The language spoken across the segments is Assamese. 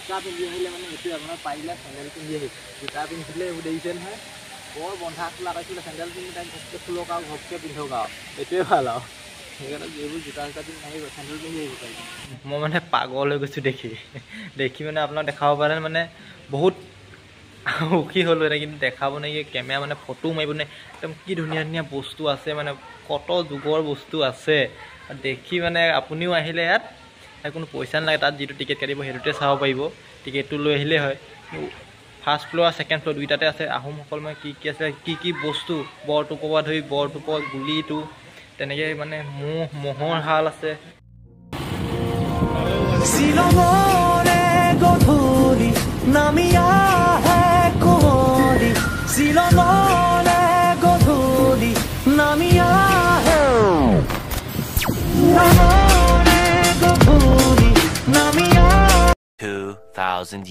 জোতা পিন্ধি আহিলে মানে এইটো আপোনাৰ পাৰিলে চেণ্ডেল পিন্ধি আহিব জোতা পিন্ধিলে এইবোৰ দেৰিছে নহয় বৰ বন্ধা খোলা পাইছিলে চেণ্ডেল পিন্ধি তাই ঘপকৈ খোলক আৰু ঘপকৈ পিন্ধক আৰু এইটোৱে ভাল আৰু সেইকাৰণে এইবোৰ জোতা জোতা পিন্ধি নাহিব চেণ্ডেল পিন্ধি আহিব পাৰিব মই মানে পাগল হৈ গৈছোঁ দেখি মানে আপোনাক দেখাব পাৰে মানে বহুত সুখী হ'লোঁ এটা কিন্তু দেখাব নাকি কেমেৰা মানে ফটো মাৰিব নে একদম কি ধুনীয়া ধুনীয়া বস্তু আছে মানে কত যুগৰ বস্তু আছে দেখি মানে আপুনিও আহিলে ইয়াত কোনো পইচা নালাগে তাত যিটো টিকেট কাটিব সেইটোতে চাব পাৰিব টিকেটটো লৈ আহিলেই হয় ফাৰ্ষ্ট ফ্ল'ৰ আৰু ছেকেণ্ড ফ্ল'ৰ দুইটাতে আছে আহোমসকল মানে কি আছে কি বস্তু বৰটোপৰ পৰা ধৰি বৰটোপৰ গুলিটো তেনেকৈ মানে মহৰ হাল আছে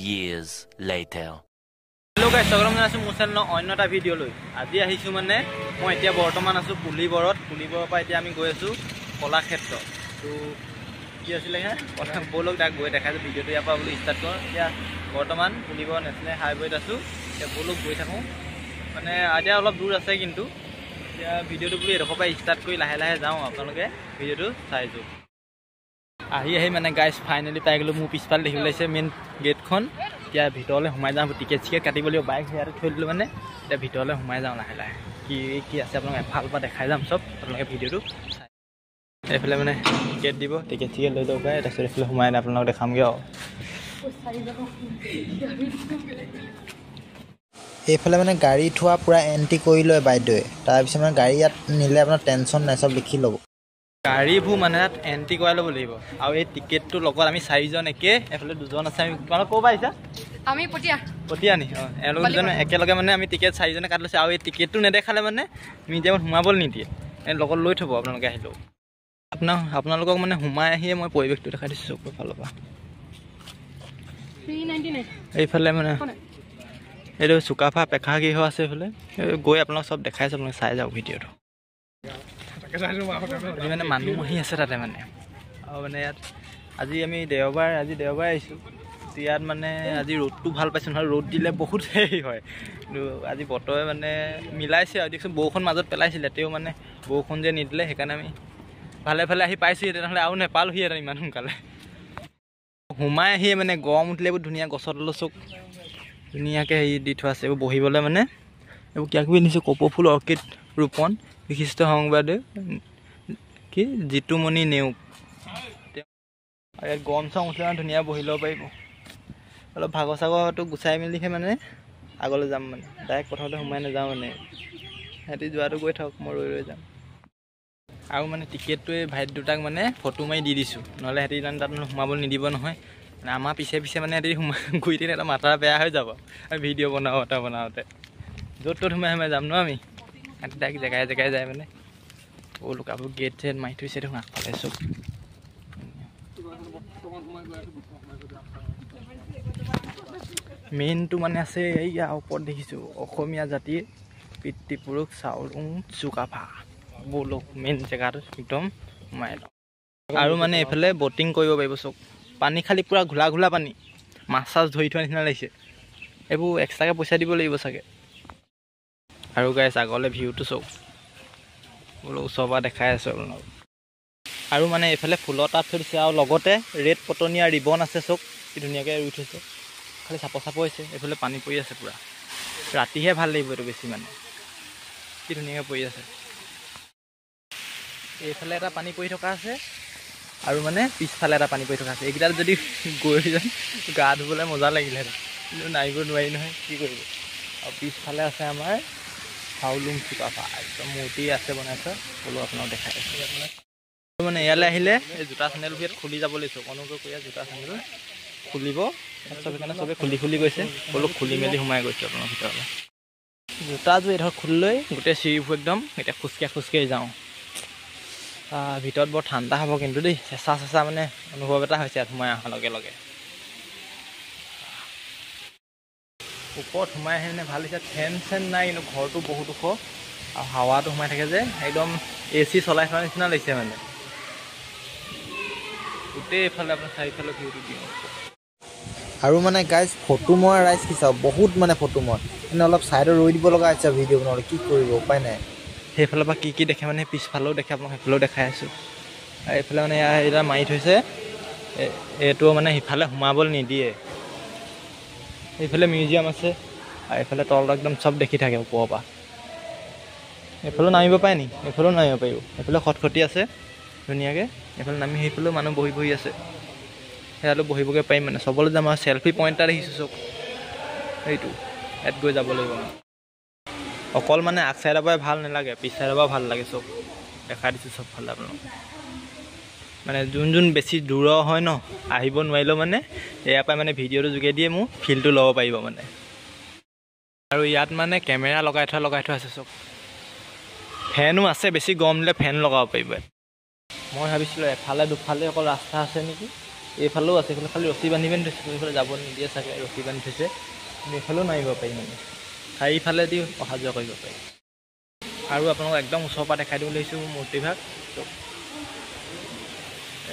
years later. Hello guys, স্বাগতম জনাইছোঁ মোৰ চেনেলৰ অন্য এটা ভিডিঅ' লৈ আজি আহিছোঁ মানে মই এতিয়া বৰ্তমান আছোঁ পুলিবৰত পৰা এতিয়া আমি গৈ আছোঁ কলাক্ষেত্ৰ তো কি আছিলে হে ব'লক তাক গৈ দেখাইছোঁ ভিডিঅ'টো ইয়াৰ পৰা বোলো ষ্টাৰ্ট কৰোঁ এতিয়া বৰ্তমান পুলিবৰ নেশ্যনেল হাইৱেত আছোঁ এতিয়া ব'লক গৈ থাকোঁ মানে এতিয়া অলপ দূৰ আছে কিন্তু এতিয়া ভিডিঅ'টো বোলো এডোখৰ পৰা ষ্টাৰ্ট কৰি লাহে লাহে যাওঁ আপোনালোকে ভিডিঅ'টো চাইছোঁ আহি মানে গাইজ ফাইনেলি পাই গ'লোঁ মোৰ পিছফালে দেখিব লাগিছে মেইন গেটখন এতিয়া ভিতৰলৈ সোমাই যাওঁ টিকেট চিকেট কাটিব লাগিব বাইক ইয়াতে থৈ দিলোঁ মানে এতিয়া ভিতৰলৈ সোমাই যাওঁ লাহে লাহে কি আছে আপোনালোকে এফালৰ পৰা দেখাই যাম চব আপোনালোকে ভিডিঅ'টো চাই এইফালে মানে টিকেট দিব টিকেট চিকেট লৈ ল'ব পাৰে তাৰপিছত এইফালে সোমাই আপোনালোকক দেখামগৈ আৰু এইফালে মানে গাড়ী থোৱা পূৰা এণ্ট্ৰি কৰি লয় বাইদেৱে তাৰপিছত মানে গাড়ী ইয়াত নিলে আপোনাৰ টেনশ্যন নাই চব লিখি ল'ব গাড়ীবোৰ মানে তাত এণ্ট্ৰি কৰাই ল'ব লাগিব আৰু এই টিকেটটোৰ লগত আমি 4জন একে এফালে 2জন আছে আমি তোমালোক ক'ৰ পৰা আহিছা আমি পটিয়া নি এওঁলোক দুজনে একেলগে মানে আমি টিকেট 4জনে কাটি লৈছোঁ আৰু এই টিকেটটো নেদেখালে মানে মিউজিয়ামত সোমাবলৈ নিদিয়ে লগত লৈ থ'ব আপোনালোকে আহিলেও আপোনালোকক মানে সোমাই আহিয়ে মই পৰিৱেশটো দেখাই দিছোঁ চকুৰ ফালৰ পৰা এইফালে মানে এইটো চুকাফা প্ৰেক্ষাগৃহ আছে এইফালে গৈ আপোনালোক চব দেখাইছোঁ আপোনালোকে চাই যাওক ভিডিঅ'টো মানে মানুহ আহি আছে তাতে মানে আৰু মানে ইয়াত আজি দেওবাৰ আহিছোঁ ইয়াত মানে আজি ৰ'দটো ভাল পাইছোঁ নহয় ৰ'দ দিলে বহুত হেৰি হয় কিন্তু আজি বতৰে মানে মিলাইছে আৰু দিয়কচোন বৰষুণ মাজত পেলাইছিলে তেওঁ মানে বৰষুণ যে নিদিলে সেইকাৰণে আমি ভালে আহি পাইছোঁ তেনেহ'লে আৰু নেপালোহি এটা ইমান সোনকালে সোমাই আহিয়ে মানে গৰম উঠিলে এইবোৰ ধুনীয়া গছৰ তলত চব ধুনীয়াকৈ হেৰি দি থোৱা আছে এইবোৰ বহিবলৈ মানে এইবোৰ কিবা কিবি নিছোঁ কপৌ ফুল অৰ্কিড ৰোপণ বিশিষ্ট সংবাদে কি জিতুমণি নেওগ আৰু ইয়াত গৰম চৰম উঠিলে মানে ধুনীয়া বহি ল'ব পাৰিব অলপ ভাগৰ চাগৰটো গুচাই মেলিহে মানে আগলৈ যাম মানে ডাইৰেক্ট প্ৰথমতে সোমাই নাযাওঁ মানে সিহঁতি যোৱাটো গৈ থাকক মই ৰৈ যাম আৰু মানে টিকেটটোৱে ভাইট দুটাক মানে ফটো মাৰি দি দিছোঁ নহ'লে সিহঁতি তাত সোমাবলৈ নিদিব নহয় মানে আমাৰ পিছে মানে সিহঁতি ঘূৰি দিলে এটা মাথা বেয়া হৈ যাব আৰু ভিডিঅ' বনাওঁতে য'ত ত'ত সোমাই যাম ন আমি সিহঁতি ডাইৰেক্ট জেগাই যায় মানে কাপোৰ গেট চেট মাৰি থৈছে দেখোন আগফালে চব মেইনটো মানে আছে এইয়া ওপৰত দেখিছোঁ অসমীয়া জাতিৰ পিতৃপুৰুষ চাওলুং চুকাফা ব'লক মেইন জেগাটো একদম সোমাই লওঁ আৰু মানে এইফালে বটিং কৰিব পাৰিব চব পানী খালি পূৰা ঘোলা পানী মাছ ধৰি থোৱা নিচিনা লাগিছে এইবোৰ এক্সট্ৰাকৈ পইচা দিব লাগিব চাগে আৰু গাইছ আগলৈ ভিউটো চব বোলো ওচৰৰ পৰা দেখাই আছোঁ আপোনালোক আৰু মানে এইফালে ফুলৰ তাত থৈ দিছে আৰু লগতে ৰেড পটনীয়া ৰিবন আছে চব কি ধুনীয়াকৈ ৰুই থৈছে খালি চাপৰ হৈছে এইফালে পানী পৰি আছে পূৰা ৰাতিহে ভাল লাগিব এইটো বেছি মানে কি ধুনীয়াকৈ পৰি আছে এইফালে এটা পানী পৰি থকা আছে আৰু মানে পিছফালে এটা পানী পৰি থকা আছে এইকেইটাত যদি গৈ যাম গা ধুবলৈ মজা লাগিলেহেঁতেন কিন্তু নামিব নোৱাৰি নহয় কি কৰিব আৰু পিছফালে আছে আমাৰ চাওলুং চুকাফা একদম মূৰ্তি আছে বনাইছে বোলো আপোনাক দেখাই আছোঁ মানে ইয়ালৈ আহিলে এই জোতা চেণ্ডেল ইয়াত খুলি যাব লাগিছোঁ অনুগ্ৰহ কৰি জোতা চেণ্ডেল খুলিব চব সেইকাৰণে চবে খুলি গৈছে বোলো খুলি মেলি সোমাই গৈছে আপোনাৰ ভিতৰলৈ জোতাযোৰ এডোখৰ খুলি লৈ গোটেই চিৰিবোৰ একদম এতিয়া খোজকাঢ়ি যাওঁ ভিতৰত বৰ ঠাণ্ডা হ'ব কিন্তু দেই চেঁচা মানে অনুভৱ এটা হৈছে ইয়াত সোমাই অহাৰ লগে লগে ওপৰত সোমাই আহি মানে ভাল হৈছে ফেন চেন নাই কিন্তু ঘৰটো বহুত ওখ আৰু হাৱাটো সোমাই থাকে যে একদম AC চলাই থোৱাৰ নিচিনা লাগিছে মানে গোটেই এইফালে আপোনাৰ চাৰিফালে ভিউটো দিওঁ আৰু মানে গাইজ ফটো মৰা ৰাইজ কি চাওক বহুত মানে ফটো মই মানে অলপ ছাইডত ৰৈ দিব লগা হৈছে ভিডিঅ' বনাবলৈ কি কৰিব উপায় নাই সেইফালৰ পৰা কি দেখে মানে পিছফালেও দেখে আপোনাক সেইফালেও দেখাই আছোঁ আৰু এইফালে মানে এটা মাৰি থৈছে এইটো মানে সিফালে সোমাবলৈ নিদিয়ে এইফালে মিউজিয়াম আছে আৰু এইফালে তলত একদম চব দেখি থাকে ওপৰৰ পৰা এইফালেও নামিব পাৰে নি এইফালেও নামিব পাৰিব এইফালে খটখটি আছে ধুনীয়াকৈ এইফালে নামি সেইফালেও মানুহ বহি আছে সেয়ালৈ বহিবগৈ পাৰিম মানে চবলৈ যাম আৰু চেল্ফি পইণ্ট এটা দেখিছোঁ চব সেইটো ইয়াত গৈ যাব লাগিব মানে অকল মানে আগ চাইডৰ পৰাই ভাল নালাগে পিছ চাইডৰ পৰা ভাল লাগে চব দেখাই দিছোঁ চব ফালে আপোনালোক মানে যোন বেছি দূৰৰ হয় ন আহিব নোৱাৰিলেও মানে ইয়াৰ পৰাই মানে ভিডিঅ'টোৰ যোগেদিয়ে মোৰ ফিলটো ল'ব পাৰিব মানে আৰু ইয়াত মানে কেমেৰা লগাই থোৱা আছে চব ফেনো আছে বেছি গৰম দিলে ফেন লগাব পাৰিব মই ভাবিছিলোঁ এফালে দুফালে অকল ৰাস্তা আছে নেকি এইফালেও আছে এইফালে খালি ৰছী বান্ধি থৈছে এইফালে যাব নিদিয়ে চাগে ৰছী বান্ধি থৈছে কিন্তু এইফালেও নামিব পাৰি মানে চাৰিফালে দি অহা যোৱা কৰিব পাৰি আৰু আপোনালোকক একদম ওচৰৰ পৰা দেখাই দিবলৈ লৈছোঁ মোৰ মূৰ্তিভাগ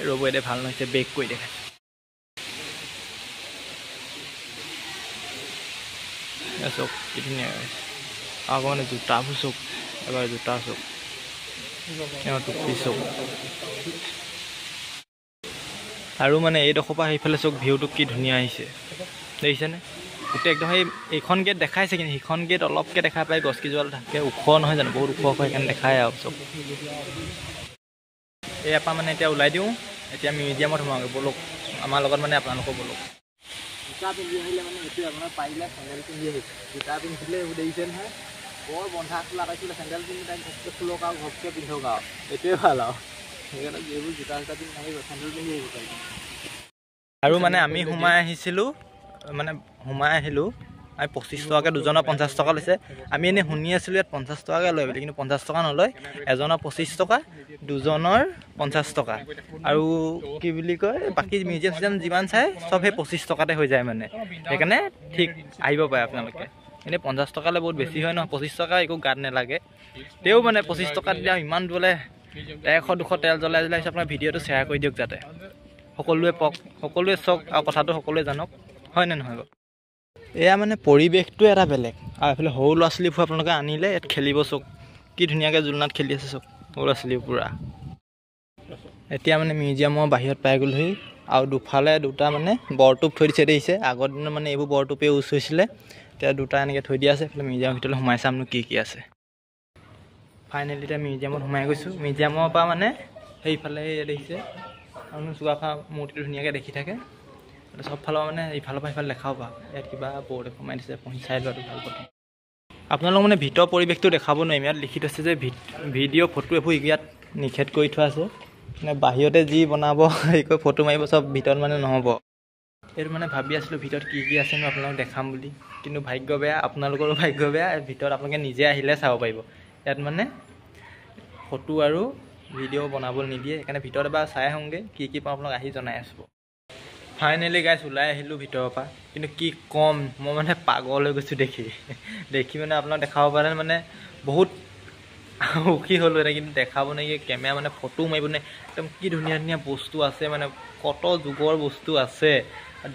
ৰ'ব এতিয়া ভাল নহৈছে বেক কৰি দেখাইছোঁ চক কি ধুনীয়া আকৌ মানে জোতাবোৰ চক এবাৰ জোতা চক টুপি চক আৰু মানে এইডোখৰ পৰা সেইফালে চক ভিউটো কি ধুনীয়া আহিছে দেখিছেনে গোটেই একদম এইখন গেট দেখাইছে কিন্তু সেইখন গেট অলপকৈ দেখাই পায় গছকেইজোপাল থাকে ওখ নহয় জানো বহুত ওখ সেইকাৰণে দেখায় আৰু চব ইয়াৰ পৰা মানে এতিয়া ওলাই দিওঁ এতিয়া মিউজিয়ামত সোমাওঁগৈ ব'লক আমাৰ লগত মানে আপোনালোকৰ ব'লক জোতা পিন্ধি আহিলে মানে এইটোৱে আপোনাৰ পাৰিলে চেণ্ডেল পিন্ধি আহিছে জোতা পিন্ধিলে এইবোৰ দেখিছে নহয় বৰ বন্ধা খোলা পাইছিলে চেণ্ডেল পিন্ধি তাক ঘপকৈ খোলক আৰু ঘপকৈ পিন্ধক আৰু এইটোৱে ভাল আৰু সেইকাৰণে যিবোৰ জোতা পিন্ধি আহিব চেণ্ডেল পিন্ধি আহিব পাৰিব আৰু মানে আমি সোমাই আহিলোঁ আমি 25 টকাকৈ দুজনৰ 50 টকা লৈছে আমি এনেই শুনি আছিলোঁ ইয়াত 50 টকাকৈ লয় বুলি কিন্তু 50 টকা নলয় এজনৰ 25 টকা দুজনৰ 50 টকা আৰু কি বুলি কয় বাকী মিউজিয়াম যিমান চাই চব সেই 25 টকাতে হৈ যায় মানে সেইকাৰণে ঠিক আহিব পাৰে আপোনালোকে এনেই 50 টকালৈ বহুত বেছি হয় ন 25 টকা একো গাত নালাগে তেও মানে 25 টকা দিলে ইমান দূৰলৈ 100-200 তেল জ্বলাই আপোনাৰ ভিডিঅ'টো শ্বেয়াৰ কৰি দিয়ক যাতে সকলোৱে পক সকলোৱে চাওক আৰু কথাটো সকলোৱে জানক হয় নে নহয় বাৰু এয়া মানে পৰিৱেশটো এটা বেলেগ আৰু এইফালে সৰু ল'ৰা ছোৱালীবোৰ আপোনালোকে আনিলে ইয়াত খেলিব চক কি ধুনীয়াকৈ জোলনাত খেলি আছে চক সৰু ল'ৰা ছোৱালী পূৰা এতিয়া মানে মিউজিয়ামৰ বাহিৰত পাই গ'লোহি আৰু দুফালে দুটা মানে বৰটোপ থৈ দিছে দেখিছে আগৰ দিনত মানে এইবোৰ বৰটোপে ইউজ হৈছিলে এতিয়া দুটা এনেকৈ থৈ দিয়া আছে এইফালে মিউজিয়ামৰ ভিতৰলৈ সোমাই চামনো কি আছে ফাইনেলি এতিয়া মিউজিয়ামত সোমাই গৈছোঁ মিউজিয়ামৰ পৰা মানে সেইফালে দেখিছে আৰু চুকাফা মূৰ্তিটো ধুনীয়াকৈ দেখি থাকে চব ফালৰ মানে ইফালৰ পৰা সিফালে দেখাব পাৰা ইয়াত কিবা বৰ্ড সোমাই দিছে পঢ়ি চাই লোৱাটো ভাল কথা আপোনালোক মানে ভিতৰৰ পৰিৱেশটো দেখাব নোৱাৰিম ইয়াত লিখি থৈছে যে ভিডিঅ' ফটো এইবোৰ ইয়াত নিষেধ কৰি থোৱা আছে মানে বাহিৰতে যি বনাব হেৰি কৰি ফটো মাৰিব চব ভিতৰত মানে নহ'ব এইটো মানে ভাবি আছিলোঁ ভিতৰত কি আছেনো আপোনালোক দেখাম বুলি কিন্তু ভাগ্য বেয়া আপোনালোকৰো ভাগ্য বেয়া ভিতৰত আপোনালোকে নিজে আহিলে চাব পাৰিব ইয়াত মানে ফটো আৰু ভিডিঅ' বনাবলৈ নিদিয়ে সেইকাৰণে ভিতৰত এবাৰ চাই আহোঁগৈ কি পাওঁ আপোনালোক আহি জনাই আছোঁ ফাইনেলি গাইছ ওলাই আহিলোঁ ভিতৰৰ পৰা কিন্তু কি কম মই মানে পাগল হৈ গৈছোঁ দেখি মানে আপোনাক দেখাব পাৰে মানে বহুত সুখী হ'লোঁ এটা কিন্তু দেখাব নেকি কেমেৰা মানে ফটো মাৰিব নে একদম কি ধুনীয়া বস্তু আছে মানে কত যুগৰ বস্তু আছে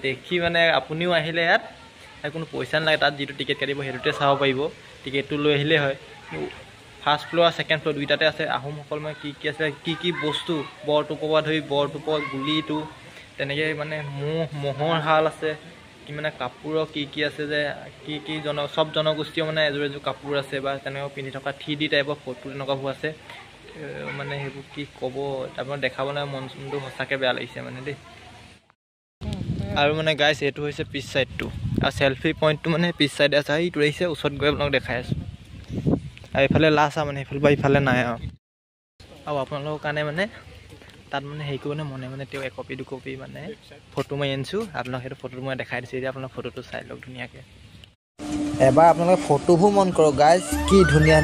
দেখি মানে আপুনিও আহিলে ইয়াত কোনো পইচা নালাগে তাত যিটো টিকেট কাটিব সেইটোতে চাব পাৰিব টিকেটটো লৈ আহিলেই হয় ফাৰ্ষ্ট ফ্ল'ৰ ছেকেণ্ড ফ্ল'ৰ দুইটাতে আছে আহোমসকল মানে কি আছে কি বস্তু বৰটোপৰ পৰা ধৰি বৰটোপৰ গুলিটো তেনেকৈ মানে মহৰ হাল আছে কি মানে কাপোৰৰ কি আছে যে কি চব জনগোষ্ঠীয় মানে এযোৰ কাপোৰ আছে বা তেনেকৈ পিন্ধি থকা 3D টাইপৰ ফটো তেনেকুৱাবোৰ আছে মানে সেইবোৰ কি ক'ব তাৰপৰা দেখাবলৈ মন চনটো সঁচাকৈ বেয়া লাগিছে মানে দেই আৰু মানে গাইছ এইটো হৈছে পিছ ছাইডটো আৰু চেল্ফি পইণ্টটো মানে পিছ ছাইডে আছে এইটো আহিছে ওচৰত গৈ আপোনালোক দেখাই আছোঁ আৰু এইফালে লাষ্ট আৰু মানে সেইফালে বা ইফালে নাই আৰু আপোনালোকৰ কাৰণে মানে তাত মানে হেৰি কৰিব মনে তেওঁ 1 কপি 2 কপি মানে ফটো মাৰি আনিছোঁ আপোনাক সেইটো ফটোটো মই দেখাই দিছোঁ এতিয়া আপোনাক ফটোটো চাই লওক ধুনীয়াকৈ এবাৰ আপোনালোকে ফটোবোৰ মন কৰক গাইজ কি ধুনীয়া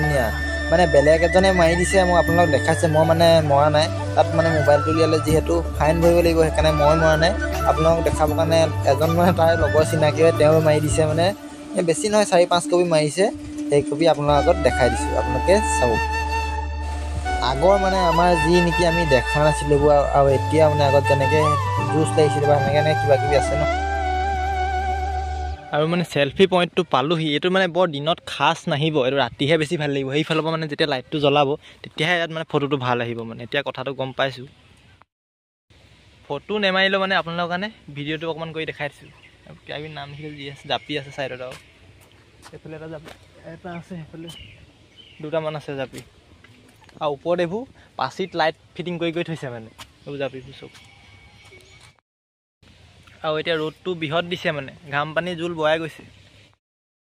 মানে বেলেগ এজনে মাৰি দিছে মই আপোনালোক দেখাইছে মই মানে মৰা নাই তাত মানে মোবাইলটো উলিয়ালে যিহেতু ফাইন ভৰিব লাগিব সেইকাৰণে মই মৰা নাই আপোনালোকক দেখাবৰ কাৰণে এজন মানে তাৰ লগৰ চিনাকি হয় তেওঁ মাৰি দিছে মানে বেছি নহয় 4-5 কপি মাৰিছে সেই কপি আপোনালোকৰ আগত দেখাই দিছোঁ আপোনালোকে চাব আগৰ মানে আমাৰ যি নেকি আমি দেখা নাছিলোঁ আৰু এতিয়া মানে আগত যেনেকৈ জুচ লাগিছিলে বা সেনেকৈ কিবা কিবি আছে ন আৰু মানে সেলফি পইণ্টটো পালোহি এইটো মানে বৰ দিনত খাস নাহিব এইটো ৰাতিহে বেছি ভাল লাগিব সেইফালৰ পৰা মানে যেতিয়া লাইটটো জ্বলাব তেতিয়াহে ইয়াত মানে ফটোটো ভাল আহিব মানে এতিয়া কথাটো গম পাইছোঁ ফটো নেমাৰিলেও মানে আপোনালোকৰ কাৰণে ভিডিঅ'টো অকণমান কৰি দেখাই দিছোঁ কিবা নাম লিখি যি আছে জাপি আছে ছাইডত আৰু এইফালে এটা জাপি এটা আছে সেইফালে দুটামান আছে জাপি আৰু ওপৰত এইবোৰ পাচিত লাইট ফিটিং কৰি থৈছে মানে এইবোৰ জাপিবোৰ চব আৰু এতিয়া ৰ'দটো বৃহৎ দিছে মানে ঘাম পানী জোল বয়াই গৈছে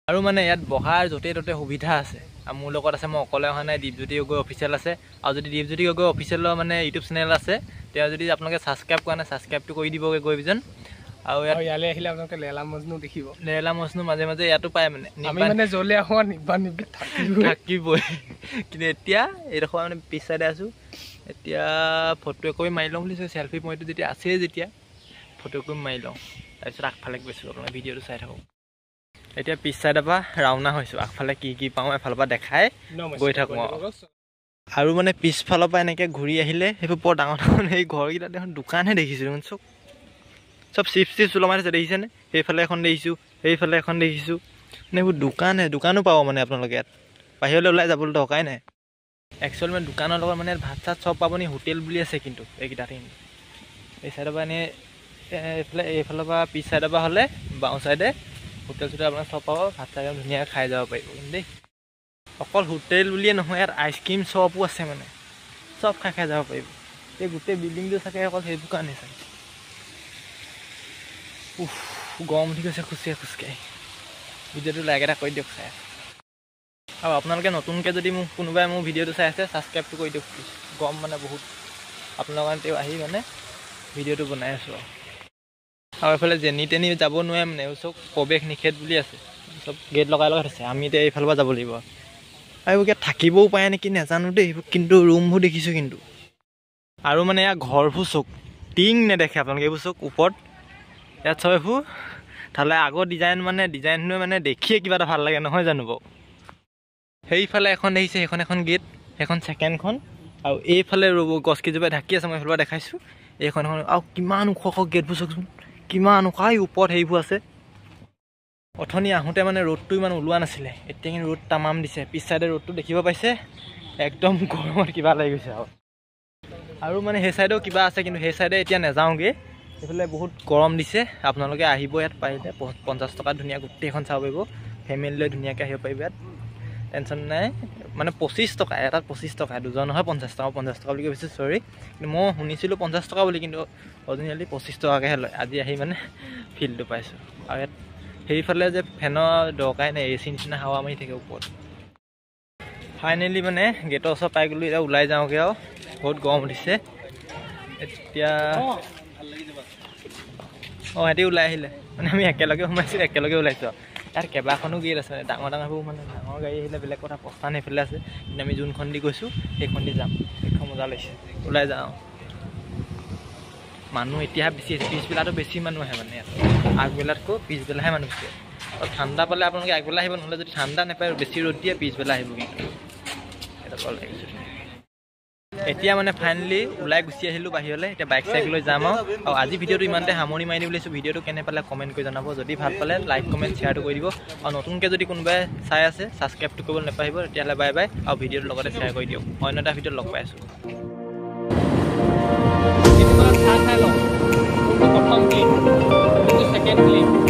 আৰু মানে ইয়াত বহাৰ য'তে ত'তে সুবিধা আছে আৰু মোৰ লগত আছে মই অকলে অহা নাই দীপজ্যোতি গগৈ অফিচিয়েল আছে আৰু যদি দীপজ্যোতি গগৈ অফিচিয়েলৰ মানে ইউটিউব চেনেল আছে তেওঁ যদি আপোনালোকে ছাবস্ক্ৰাইব কৰা নাই ছাবস্ক্ৰাইবটো কৰি দিবগৈ গৈ পিজন আৰু ইয়ালৈ আহিলে আপোনালোকে লেলা মজনু দেখিব লেলা মজনু মাজে মাজে ইয়াতো পায় মানে আমি মানে জ্বলে আহোঁ থাকিবই কিন্তু এতিয়া এইডোখৰ মানে পিছ চাইডে আছোঁ এতিয়া ফটো একপি মাৰি লওঁ বুলি চেলফি পইণ্টটো যেতিয়া আছেই যেতিয়া ফটো একপি মাৰি লওঁ তাৰপিছত আগফালে গৈছোঁ আপোনাৰ ভিডিঅ'টো চাই থাকক এতিয়া পিছ চাইডৰ পৰা ৰাওনা হৈছোঁ আগফালে কি পাওঁ এফালৰ পৰা দেখাই গৈ থাকোঁ আৰু মানে পিছফালৰ পৰা এনেকৈ ঘূৰি আহিলে সেইবোৰ বৰ ডাঙৰ সেই ঘৰকেইটা দেখোন দোকানহে দেখিছোঁ চব চিপছ ওলমাই থৈছে দেখিছেনে সেইফালে এখন দেখিছোঁ সেইফালে এখন দেখিছোঁ মানে এইবোৰ দোকানো পাব মানে আপোনালোকে ইয়াত বাহিৰলৈ ওলাই যাবলৈ দৰকাৰাই নাই একচুৱেলি মানে দোকানৰ লগত মানে ভাত চাত চব পাবনি হোটেল বুলি আছে কিন্তু এইকেইটাতে এই চাইডৰ পৰা এনেই এইফালৰ পৰা পিছ চাইডৰ পৰা হ'লে বাওঁ চাইডে হোটেল চোটেল আপোনাৰ চব পাব ভাত চাত ধুনীয়াকৈ খাই যাব পাৰিব কিন্তু দেই অকল হোটেল বুলিয়ে নহয় ইয়াত আইচক্ৰীম শ্বপো আছে মানে চব খাই যাব পাৰিব এই গোটেই বিল্ডিংটো চাগে অকল সেইবোৰ কাৰণে চাগে গৰম উঠি গৈছে খোজকাঢ়ি ভিডিঅ'টো লাইক এটা কৰি দিয়ক চাই আৰু আপোনালোকে নতুনকৈ যদি মোক কোনোবাই মোৰ ভিডিঅ'টো চাই আছে ছাবস্ক্ৰাইবটো কৰি দিয়ক প্লিজ গৰম মানে বহুত আপোনালোকৰ কাৰণে তেওঁ আহি মানে ভিডিঅ'টো বনাই আছোঁ আৰু এইফালে যেনি তেনি যাব নোৱাৰে মানে চব প্ৰৱেশ নিষেধ বুলি আছে চব গেট লগাই থৈছে আমি এতিয়া এইফালৰ পৰা যাব লাগিব আৰু এইবোৰ ইয়াত থাকিবও পাৰে নেকি নাজানো দেই এইবোৰ কিন্তু ৰুমবোৰ দেখিছোঁ কিন্তু আৰু মানে ইয়াৰ ঘৰবোৰ চক টিং নেদেখে আপোনালোকে এইবোৰ চক ওপৰত ইয়াত চব এইবোৰ তালে আগৰ ডিজাইনটোৱে মানে দেখিয়ে কিবা এটা ভাল লাগে নহয় জানো বাৰু সেইফালে এখন দেখিছে সেইখন এখন গেট সেইখন ছেকেণ্ডখন আৰু এইফালে ৰ'ব গছ কেইজোপাই ঢাকি আছে মই এইফালে দেখাইছোঁ এইখন এখন আৰু কিমান ওখ গেটবোৰ চাওকচোন কিমান ওখ ওপৰত সেইবোৰ আছে অথনি আহোঁতে মানে ৰ'দটো ইমান ওলোৱা নাছিলে এতিয়া কিন্তু ৰ'দ তামাম দিছে পিছ চাইডে ৰ'দটো দেখিব পাইছে একদম গৰমত কিবা লাগি গৈছে আৰু মানে সেই চাইডেও কিবা আছে কিন্তু সেই চাইডে এতিয়া নাযাওঁগৈ সেইফালে বহুত গৰম দিছে আপোনালোকে আহিব ইয়াত পাৰিলে 50 টকাত ধুনীয়া গোটেইখন চাব পাৰিব ফেমিলি লৈ ধুনীয়াকৈ আহিব পাৰিব ইয়াত টেনশ্যন নাই মানে 25 টকা এটাত 25 টকা দুজন নহয় 50 টকা 50 টকা বুলি কৈছোঁ চৰি কিন্তু মই শুনিছিলোঁ 50 টকা বুলি কিন্তু অৰিজিনেলি 25 টকাকৈহে লয় আজি আহি মানে ফিল্ডটো পাইছোঁ আৰু ইয়াত সেইফালে যে ফেনৰ দৰকাৰাই নাই এ চি নিচিনা হাৱা মাৰি থাকে ওপৰত ফাইনেলি মানে গেটৰ ওচৰ পাই গ'লোঁ এতিয়া ওলাই যাওঁগৈ আৰু বহুত গৰম উঠিছে এতিয়া সিহঁতি ওলাই আহিলে মানে আমি একেলগে সোমাইছোঁ একেলগে ওলাইছোঁ ইয়াত কেইবাখনো গেট আছে ডাঙৰবোৰ মানে ডাঙৰ গাড়ী আহিলে বেলেগ কথা প্ৰস্থান সেইফালে আছে কিন্তু আমি যোনখন দি গৈছোঁ সেইখন দি যাম সেইখন মজা লাগিছে ওলাই যাওঁ মানুহ এতিয়া বেছি আছে পিছবেলাটো বেছি মানুহ আহে মানে ইয়াত আগবেলাতকৈ পিছবেলাহে মানুহ বেছি আৰু ঠাণ্ডা পালে আপোনালোকে আগবেলা আহিব নহ'লে যদি ঠাণ্ডা নাপায় বেছি ৰ'দ দিয়ে পিছবেলা আহিব কিন্তু এটা কল লাগিছোঁ এতিয়া মানে ফাইনেলি ওলাই গুচি আহিলোঁ বাহিৰলৈ এতিয়া বাইক চাইক লৈ যাম আৰু আজি ভিডিঅ'টো ইমানতে সামৰি মাৰি দিম বুলিছোঁ ভিডিঅ'টো কেনে পালে কমেণ্ট কৰি জনাব যদি ভাল পালে লাইক কমেণ্ট শ্বেয়াৰটো কৰি দিব আৰু নতুনকৈ যদি কোনোবাই চাই আছে ছাবস্ক্ৰাইবটো কৰিবলৈ নাপাহিব তেতিয়াহ'লে বাই বাই আৰু ভিডিঅ'টোৰ লগতে শ্বেয়াৰ কৰি দিয়ক অন্য এটা ভিডিঅ'ত লগ পাই আছোঁ প্ৰথম ক্লিপ ছেকেণ্ড ক্লিপ